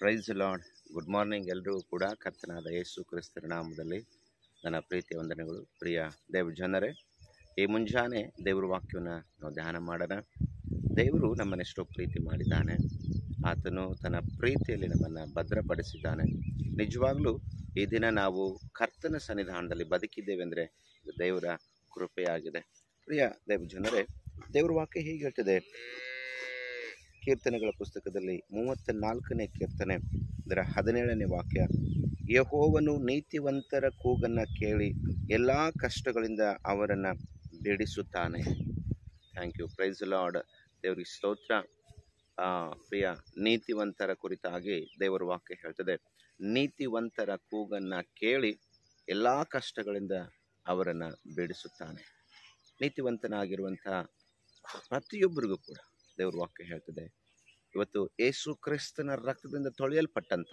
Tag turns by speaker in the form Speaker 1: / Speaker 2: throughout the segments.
Speaker 1: Price lord. Good morning. ಎಲ್ಲರಿಗೂ ಕೂಡ ಕರ್ತನಾದ ಯೇಸು ಕ್ರಿಸ್ತರ ನಾಮದಲ್ಲಿ ನನ್ನ ಪ್ರೀತಿಯ ವಂದನೆಗಳು. ಪ್ರಿಯ ದೇವ ಜನರೇ, ಈ ಮುಂಜಾನೆ ದೇವರ ವಾಕ್ಯವನ್ನು ನಾವು ಧ್ಯಾನ ಮಾಡೋಣ. ದೇವರು ನಮ್ಮನ್ನೆಷ್ಟೋ ಪ್ರೀತಿ ಮಾಡಿದ್ದಾನೆ. ಆತನು ತನ್ನ ಪ್ರೀತಿಯಲ್ಲಿ ನಮ್ಮನ್ನು ಭದ್ರಪಡಿಸಿದ್ದಾನೆ. ನಿಜವಾಗ್ಲೂ ಈ ದಿನ ನಾವು ಕರ್ತನ ಸನ್ನಿಧಾನದಲ್ಲಿ ಬದುಕಿದ್ದೇವೆ ಅಂದರೆ ಇದು ದೇವರ ಕೃಪೆಯಾಗಿದೆ. ಪ್ರಿಯ ದೇವ ಜನರೇ, ದೇವರ ವಾಕ್ಯ ಹೀಗೆ ಹೇಳ್ತದೆ, ಕೀರ್ತನೆಗಳ ಪುಸ್ತಕದಲ್ಲಿ 34ನೇ ಕೀರ್ತನೆ ಇದರ 17ನೇ ವಾಕ್ಯ, ಯೆಹೋವನು ನೀತಿವಂತರ ಕೂಗನ್ನು ಕೇಳಿ ಎಲ್ಲ ಕಷ್ಟಗಳಿಂದ ಅವರನ್ನು ಬಿಡಿಸುತ್ತಾನೆ. Thank you. Praise Lord. ದೇವರಿಗೆ ಸ್ತೋತ್ರ. ಪ್ರಿಯ, ನೀತಿವಂತರ ಕುರಿತಾಗಿ ದೇವರ ವಾಕ್ಯ ಹೇಳ್ತದೆ, ನೀತಿವಂತರ ಕೂಗನ್ನು ಕೇಳಿ ಎಲ್ಲ ಕಷ್ಟಗಳಿಂದ ಅವರನ್ನು ಬಿಡಿಸುತ್ತಾನೆ. ನೀತಿವಂತನಾಗಿರುವಂಥ ಪ್ರತಿಯೊಬ್ಬರಿಗೂ ಕೂಡ ದೇವ್ರ ವಾಕ್ಯ ಹೇಳ್ತದೆ, ಇವತ್ತು ಯೇಸು ಕ್ರಿಸ್ತನ ರಕ್ತದಿಂದ ತೊಳೆಯಲ್ಪಟ್ಟಂಥ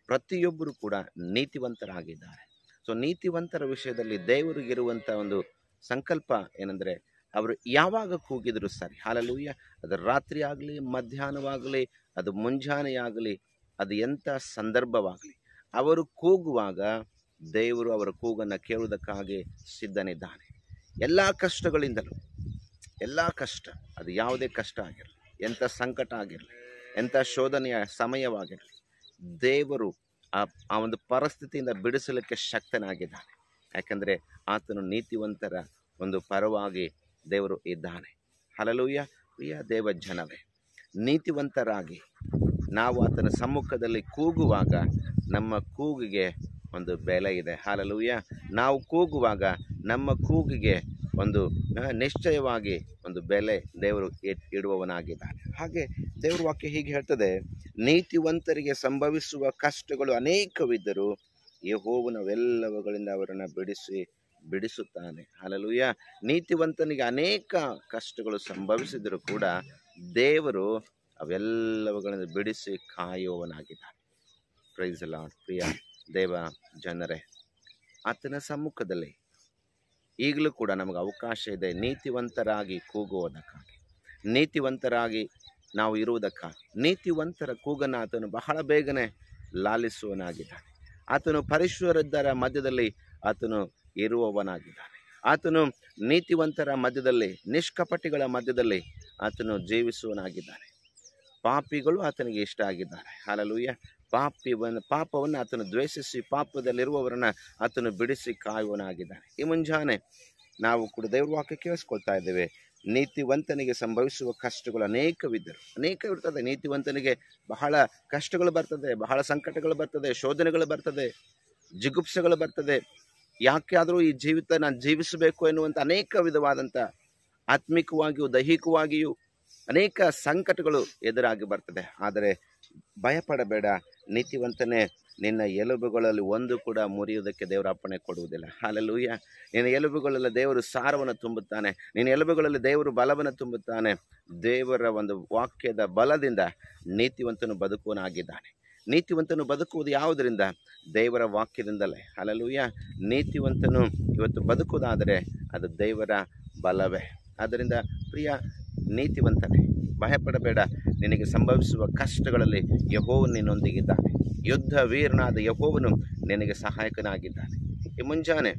Speaker 1: ಪ್ರತಿಯೊಬ್ಬರು ಕೂಡ ನೀತಿವಂತರಾಗಿದ್ದಾರೆ. ಸೊ ನೀತಿವಂತರ ವಿಷಯದಲ್ಲಿ ದೇವರಿಗಿರುವಂಥ ಒಂದು ಸಂಕಲ್ಪ ಏನಂದರೆ, ಅವರು ಯಾವಾಗ ಕೂಗಿದ್ರು ಸರಿ, ಹಲ್ಲೆಲೂಯಾ, ಅದು ರಾತ್ರಿ ಆಗಲಿ, ಮಧ್ಯಾಹ್ನವಾಗಲಿ, ಅದು ಮುಂಜಾನೆಯಾಗಲಿ, ಅದು ಎಂಥ ಸಂದರ್ಭವಾಗಲಿ, ಅವರು ಕೂಗುವಾಗ ದೇವರು ಅವರ ಕೂಗನ್ನು ಕೇಳುವುದಕ್ಕಾಗಿ ಸಿದ್ಧನಿದ್ದಾನೆ. ಎಲ್ಲ ಕಷ್ಟಗಳಿಂದಲೂ, ಎಲ್ಲ ಕಷ್ಟ, ಅದು ಯಾವುದೇ ಕಷ್ಟ ಆಗಿರಲಿ, ಎಂಥ ಸಂಕಟ ಆಗಿರಲಿ, ಎಂಥ ಶೋಧನೆಯ ಸಮಯವಾಗಿರಲಿ, ದೇವರು ಆ ಒಂದು ಪರಿಸ್ಥಿತಿಯಿಂದ ಬಿಡಿಸಲಿಕ್ಕೆ ಶಕ್ತನಾಗಿದ್ದಾನೆ. ಯಾಕಂದರೆ ಆತನು ನೀತಿವಂತರ ಒಂದು ಪರವಾಗಿ ದೇವರು ಇದ್ದಾನೆ. ಹಲ್ಲೆಲೂಯಾ. ಪ್ರಿಯ ದೇವ ಜನವೇ, ನೀತಿವಂತರಾಗಿ ನಾವು ಆತನ ಸಮ್ಮುಖದಲ್ಲಿ ಕೂಗುವಾಗ ನಮ್ಮ ಕೂಗಿಗೆ ಒಂದು ಬೆಲೆ ಇದೆ. ಹಲ್ಲೆಲೂಯಾ. ನಾವು ಕೂಗುವಾಗ ನಮ್ಮ ಕೂಗಿಗೆ ಒಂದು ನಿಶ್ಚಯವಾಗಿ ಒಂದು ಬೆಲೆ ದೇವರು ಇಡುವವನಾಗಿದ್ದಾನೆ. ಹಾಗೆ ದೇವ್ರ ವಾಕ್ಯ ಹೀಗೆ ಹೇಳ್ತದೆ, ನೀತಿವಂತರಿಗೆ ಸಂಭವಿಸುವ ಕಷ್ಟಗಳು ಅನೇಕವಿದ್ದರೂ ಯೆಹೋವನವೆಲ್ಲವುಗಳಿಂದ ಅವರನ್ನು ಬಿಡಿಸುತ್ತಾನೆ. ಹಲ್ಲೆಲೂಯಾ. ನೀತಿವಂತನಿಗೆ ಅನೇಕ ಕಷ್ಟಗಳು ಸಂಭವಿಸಿದರೂ ಕೂಡ ದೇವರು ಅವೆಲ್ಲವುಗಳಿಂದ ಬಿಡಿಸಿ ಕಾಯುವವನಾಗಿದ್ದಾನೆ. Price lord. ಪ್ರಿಯ ದೇವ ಜನರೇ, ಆತನ ಸಮ್ಮುಖದಲ್ಲಿ ಈಗಲೂ ಕೂಡ ನಮಗೆ ಅವಕಾಶ ಇದೆ ನೀತಿವಂತರಾಗಿ ಕೂಗುವುದಕ್ಕಾಗಿ, ನೀತಿವಂತರಾಗಿ ನಾವು ಇರುವುದಕ್ಕಾಗಿ. ನೀತಿವಂತರ ಕೂಗನ್ನು ಆತನು ಬಹಳ ಬೇಗನೆ ಲಾಲಿಸುವವನಾಗಿದ್ದಾನೆ. ಆತನು ಪರಿಶುದ್ಧರ ಮಧ್ಯದಲ್ಲಿ ಆತನು ಇರುವವನಾಗಿದ್ದಾನೆ. ಆತನು ನೀತಿವಂತರ ಮಧ್ಯದಲ್ಲಿ, ನಿಷ್ಕಪಟಿಗಳ ಮಧ್ಯದಲ್ಲಿ ಆತನು ಜೀವಿಸುವವನಾಗಿದ್ದಾನೆ. ಪಾಪಿಗಳು ಆತನಿಗೆ ಇಷ್ಟ ಆಗಿದ್ದಾರೆ. ಹಲ್ಲೆಲೂಯಾ. ಪಾಪವನ್ನು ಆತನು ದ್ವೇಷಿಸಿ ಪಾಪದಲ್ಲಿರುವವರನ್ನು ಆತನು ಬಿಡಿಸಿ ಕಾಯುವವನಾಗಿದ್ದಾನೆ. ಈ ಮುಂಜಾನೆ ನಾವು ಕೂಡ ದೇವ್ರ ವಾಕ್ಯ ಕೇಳಿಸ್ಕೊಳ್ತಾ ಇದ್ದೇವೆ, ನೀತಿವಂತನಿಗೆ ಸಂಭವಿಸುವ ಕಷ್ಟಗಳು ಅನೇಕವಿರ್ತದೆ. ನೀತಿವಂತನಿಗೆ ಬಹಳ ಕಷ್ಟಗಳು ಬರ್ತದೆ, ಬಹಳ ಸಂಕಟಗಳು ಬರ್ತದೆ, ಶೋಧನೆಗಳು ಬರ್ತದೆ, ಜಿಗುಪ್ಸೆಗಳು ಬರ್ತದೆ. ಯಾಕೆ ಆದರೂ ಈ ಜೀವಿತ ನಾನು ಜೀವಿಸಬೇಕು ಎನ್ನುವಂಥ ಅನೇಕ ವಿಧವಾದಂಥ ಆತ್ಮಿಕವಾಗಿಯೂ ದೈಹಿಕವಾಗಿಯೂ ಅನೇಕ ಸಂಕಟಗಳು ಎದುರಾಗಿ ಬರ್ತದೆ. ಆದರೆ ಭಯಪಡಬೇಡ, ನೀತಿವಂತನೇ, ನಿನ್ನ ಎಲುಬುಗಳಲ್ಲಿ ಒಂದು ಕೂಡ ಮುರಿಯುವುದಕ್ಕೆ ದೇವರ ಅಪ್ಪಣೆ ಕೊಡುವುದಿಲ್ಲ. ಹಲ್ಲೆಲೂಯಾ. ನಿನ್ನ ಎಲುಬುಗಳಲ್ಲಿ ದೇವರು ಸಾರವನ್ನು ತುಂಬುತ್ತಾನೆ, ನಿನ್ನ ಎಲುಬುಗಳಲ್ಲಿ ದೇವರು ಬಲವನ್ನು ತುಂಬುತ್ತಾನೆ. ದೇವರ ಒಂದು ವಾಕ್ಯದ ಬಲದಿಂದ ನೀತಿವಂತನು ಬದುಕುವನಾಗಿದ್ದಾನೆ. ನೀತಿವಂತನು ಬದುಕುವುದು ಯಾವುದರಿಂದ? ದೇವರ ವಾಕ್ಯದಿಂದಲೇ. ಹಲ್ಲೆಲೂಯಾ. ನೀತಿವಂತನು ಇವತ್ತು ಬದುಕುವುದಾದರೆ ಅದು ದೇವರ ಬಲವೇ. ಆದ್ದರಿಂದ ಪ್ರಿಯ ನೀತಿವಂತನೇ, ಭಯಪಡಬೇಡ. ನಿನಗೆ ಸಂಭವಿಸುವ ಕಷ್ಟಗಳಲ್ಲಿ ಯೆಹೋವನು ನಿನ್ನೊಂದಿಗಿದ್ದಾನೆ. ಯುದ್ಧ ವೀರನಾದ ಯೆಹೋವನು ನಿನಗೆ ಸಹಾಯಕನಾಗಿದ್ದಾನೆ. ಈ ಮುಂಜಾನೆ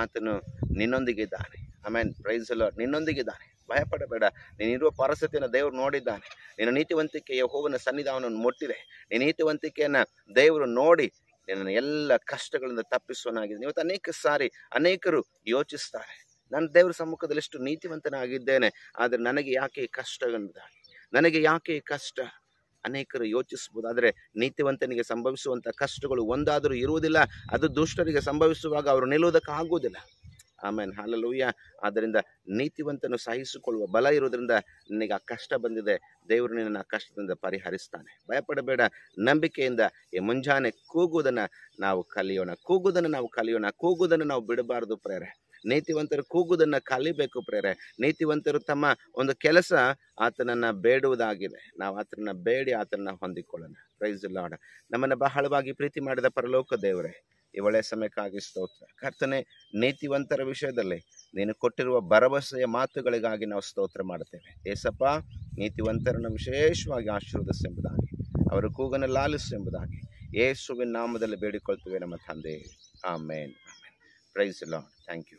Speaker 1: ಆತನು ನಿನ್ನೊಂದಿಗಿದ್ದಾನೆ. ಆಮೆನ್. Praise Lord. ನಿನ್ನೊಂದಿಗಿದ್ದಾನೆ. ಭಯಪಡಬೇಡ. ನೀನಿರುವ ಪರಿಸ್ಥಿತಿಯನ್ನು ದೇವರು ನೋಡಿದ್ದಾನೆ. ನಿನ್ನ ನೀತಿವಂತಿಕೆ ಯೆಹೋವನ ಸನ್ನಿಧಾನವನ್ನು ಮುಟ್ಟಿದೆ. ನಿನ್ನ ನೀತಿವಂತಿಕೆಯನ್ನು ದೇವರು ನೋಡಿ ನಿನ್ನ ಎಲ್ಲ ಕಷ್ಟಗಳಿಂದ ತಪ್ಪಿಸುವನಾಗಿದೆ. ಇವತ್ತು ಅನೇಕ ಸಾರಿ ಅನೇಕರು ಯೋಚಿಸ್ತಾರೆ, ನಾನು ದೇವರ ಸಮ್ಮುಖದಲ್ಲಿ ಎಷ್ಟು ನೀತಿವಂತನಾಗಿದ್ದೇನೆ, ಆದರೆ ನನಗೆ ಯಾಕೆ ಈ ಕಷ್ಟ? ಅನೇಕರು ಯೋಚಿಸ್ಬೋದು. ಆದರೆ ನೀತಿವಂತನಿಗೆ ಸಂಭವಿಸುವಂಥ ಕಷ್ಟಗಳು ಒಂದಾದರೂ ಇರುವುದಿಲ್ಲ. ಅದು ದುಷ್ಟರಿಗೆ ಸಂಭವಿಸುವಾಗ ಅವರು ನಿಲ್ಲುವುದಕ್ಕೆ ಆಗುವುದಿಲ್ಲ. ಆಮೇನ್. ಹಲ್ಲೆಲೂಯಾ. ಆದ್ದರಿಂದ ನೀತಿವಂತನು ಸಹಿಸಿಕೊಳ್ಳುವ ಬಲ ಇರುವುದರಿಂದ ನಿನಗೆ ಆ ಕಷ್ಟ ಬಂದಿದೆ, ದೇವರು ನಿನ್ನನ್ನು ಆ ಕಷ್ಟದಿಂದ ಪರಿಹರಿಸ್ತಾನೆ. ಭಯಪಡಬೇಡ. ನಂಬಿಕೆಯಿಂದ ಈ ಮುಂಜಾನೆ ಕೂಗುವುದನ್ನು ನಾವು ಕಲಿಯೋಣ. ಕೂಗುವುದನ್ನು ನಾವು ಬಿಡಬಾರದು ಪ್ರೇರೆ. ನೀತಿವಂತರು ಕೂಗುವುದನ್ನು ಕಲಿಬೇಕು ಪ್ರೇರೆ. ನೀತಿವಂತರು ತಮ್ಮ ಒಂದು ಕೆಲಸ ಆತನನ್ನು ಬೇಡುವುದಾಗಿದೆ. ನಾವು ಆತನನ್ನು ಬೇಡಿ ಆತನನ್ನು ಹೊಂದಿಕೊಳ್ಳೋಣ. Price lord. ನಮ್ಮನ್ನು ಬಹಳವಾಗಿ ಪ್ರೀತಿ ಮಾಡಿದ ಪರಲೋಕ ದೇವರೇ, ಈ ಒಳ್ಳೆಯ ಸಮಯಕ್ಕಾಗಿ ಸ್ತೋತ್ರ. ಕರ್ತನೆ, ನೀತಿವಂತರ ವಿಷಯದಲ್ಲಿ ನೀನು ಕೊಟ್ಟಿರುವ ಭರವಸೆಯ ಮಾತುಗಳಿಗಾಗಿ ನಾವು ಸ್ತೋತ್ರ ಮಾಡುತ್ತೇವೆ. ಏಸಪ್ಪ, ನೀತಿವಂತರನ್ನು ವಿಶೇಷವಾಗಿ ಆಶೀರ್ವದಿಸೆಂಬುದಾಗಿ ಅವರ ಕೂಗನ್ನು ಲಾಲಿಸು ಎಂಬುದಾಗಿ ಯೇಸುವಿನ ನಾಮದಲ್ಲಿ ಬೇಡಿಕೊಳ್ತೇವೆ ನಮ್ಮ ತಂದೆ. Amen. Praise Lord. Thank you.